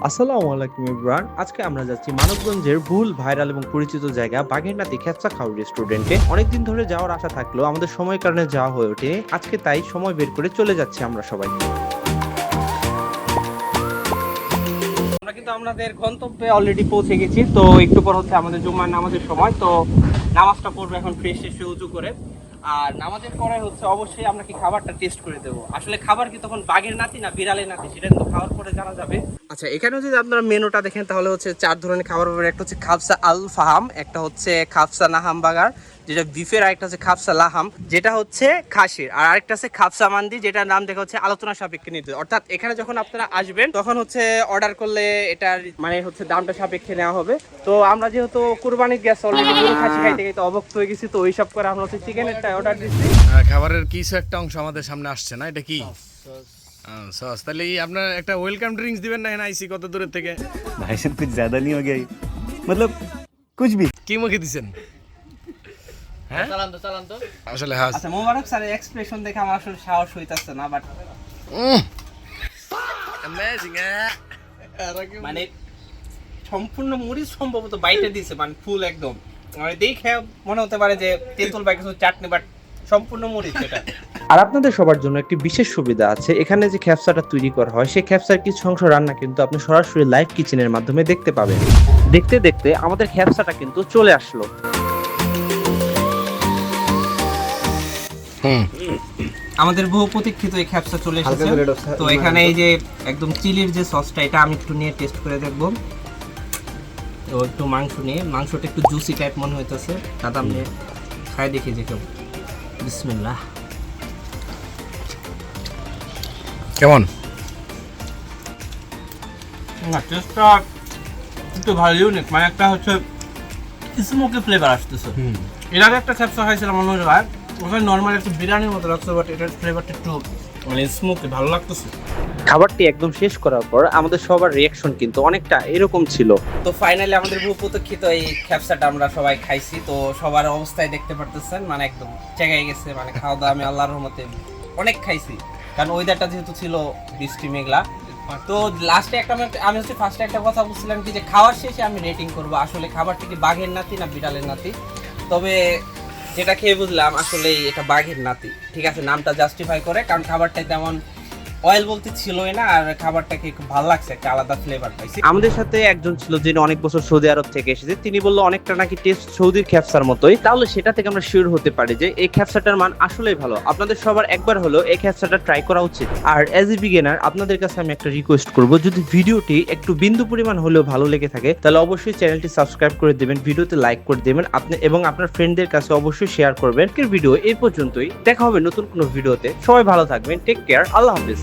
আসসালামু আলাইকুম ইমরান। আজকে আমরা যাচ্ছি মানবগঞ্জের ভুল ভাইরাল এবং পরিচিত জায়গা বাঘেরনাতি খেপসা খাওয়ার রেস্টুরেন্টে। অনেকদিন ধরে যাওয়ার আশা থাকলেও আমাদের সময়ের কারণে যাওয়া হয়ে ওঠে। আজকে তাই সময় বের করে চলে যাচ্ছি আমরা সবাই। আমরা কিন্তু আমাদের গন্তব্যে অলরেডি পৌঁছে গেছি। তো একটু পর হচ্ছে আমাদের জুম্মার নামাজের সময়। তো নামাজটা পড়বো এখন ফ্রেশ এসে উজু করে। আর নামাজের পরে হচ্ছে অবশ্যই আমরা কি খাবারটা টেস্ট করে দেবো। আসলে খাবার কি তখন বাঘের নাতি না বিড়ালের নাতি সেটা কিন্তু খাওয়ার পরে জানা যাবে। আচ্ছা, এখানেও যদি আপনারা মেনুটা দেখেন তাহলে হচ্ছে 4 ধরনের খাবার পাবেন। একটা হচ্ছে খাবসা আল ফাহাম, একটা হচ্ছে খাবসা নাহাম বাগার যেটা বিফের, আরেকটা হচ্ছে খাবসা লাহাম যেটা হচ্ছে খাসির, আর আরেকটা আছে খাবসা মান্দি যেটার নাম দেখা হচ্ছে আলোচনা সাপেক্ষে নিতে। অর্থাৎ এখানে যখন আপনারা আসবেন তখন হচ্ছে অর্ডার করলে এটার মানে হচ্ছে দামটা সাপেক্ষে নেওয়া হবে। তো আমরা যেহেতু কুরবানির গ্যাস অলরেডি গরু খাসি খাইতে খাইতে অবক্ত হয়ে গেছি, তো ওইসব করে আমরা হচ্ছে চিকেনেরটা অর্ডার দিচ্ছি। খাবারের কিছু একটা অংশ আমাদের সামনে আসছে না, এটা কি সস? তাহলে আপনার একটা ওয়েলকাম ড্রিঙ্কস দিবেন না? আইসি কত দূরের থেকে। भाई साहब कुछ ज्यादा नहीं हो गया ये? मतलब कुछ भी। কি মুখে দিছেন? হ্যাঁ চালান তো আসলে হ্যাঁ। আচ্ছা, মোবারক স্যারের এক্সপ্রেশন দেখে আমার আসলে সাহস হইতাছে না, বাট অ্যামেজিং। মানে সম্পূর্ণ মরিচ সম্ভবত বাইটে দিছে, মানে ফুল একদম। মানে দেখে মনে হতে পারে যে তেঁতুল বা কিছু চাটনি, বাট সম্পূর্ণ মরিচ এটা। আর আপনাদের সবার জন্য একটি বিশেষ সুবিধা আছে। এখানে যে খ্যাপসাটা তৈরি করা হয় সেই খ্যাপসার কিছু অংশ রান্না কিন্তু আপনি সরাসরি লাইভ কিচেনের মাধ্যমে দেখতে পাবেন। দেখতে দেখতে আমাদের খ্যাপসাটা কিন্তু চলে আসলো। আমাদের বহু প্রতীক্ষিত এই খ্যাপসা চলে এসেছে। তো এখানে এই যে একদম চিলির যে সসটা, এটা আমি একটু নিয়ে টেস্ট করে দেখব। তো একটু মাংস নিয়ে, মাংসটা একটু জুসি টাইপ মনে হইতেছে, দাদা আমি খাই দেখি যে কেমন। বিসমিল্লাহ। কেমন? না, টেস্টটা একটু ভালো, ইউনিক। মানে একটা হচ্ছে স্মোকি ফ্লেভার আসতেছে। এর আগে একটা খ্যাপসা খাইছিলাম মনে হয়, ওখানে নর্মাল একটু বিরিয়ানির মতো লাগছে, বাট এটার ফ্লেভারটা একটু মানে স্মোকি, ভালো লাগতেছে। খাবারটি একদম শেষ করার পর আমাদের সবার রিয়াকশন কিন্তু অনেকটা এরকম ছিল। তো ফাইনালি আমাদের বহু প্রতীক্ষিত এই খ্যাপসাটা আমরা সবাই খাইছি। তো সবার অবস্থায় দেখতে পারতেছেন, মানে একদম চেগাই গেছে। মানে খাওয়া দাওয়া আমি আল্লাহর রহমতে অনেক খাইছি, কারণ ওয়েদারটা যেহেতু ছিল বৃষ্টি মেঘলা। তো লাস্টে আমি হচ্ছে ফার্স্টে একটা কথা বলছিলাম কি যে খাওয়ার শেষে আমি রেটিং করবো আসলে খাবারটি কি বাঘের নাতি না বিড়ালের নাতি। তবে যেটা খেয়ে বুঝলাম আসলে এটা বাঘের নাতি। ঠিক আছে, নামটা জাস্টিফাই করে, কারণ খাবারটা তেমন অয়েল বলতে ছিলই না, আর খাবারটাকে খুব ভালো লাগছে, একটা আলাদা ফ্লেভার পাইছি। আমাদের সাথে একজন ছিল যিনি অনেক বছর সৌদি আরব থেকে এসেছে। তিনি বললো অনেকটা নাকি টেস্ট সৌদির খ্যাপসার মতোই। তাহলে সেটা থেকে আমরা শিওর হতে পারি যে এই খ্যাপসাটার মান আসলেই ভালো। আপনাদের সবার একবার হলো এই খ্যাপসাটা ট্রাই করা উচিত। আর অ্যাজ এ বিগিনার আপনাদের কাছে আমি একটা রিকোয়েস্ট করব, যদি ভিডিওটি একটু বিন্দু পরিমাণ হলেও ভালো লেগে থাকে তাহলে অবশ্যই চ্যানেলটি সাবস্ক্রাইব করে দেবেন, ভিডিওতে লাইক করে দেবেন আপনি, এবং আপনার ফ্রেন্ডদের কাছে অবশ্যই শেয়ার করবেন। ভিডিও এই পর্যন্তই, দেখা হবে নতুন কোনো ভিডিওতে। সবাই ভালো থাকবেন, টেক কেয়ার, আল্লাহ হাফেজ।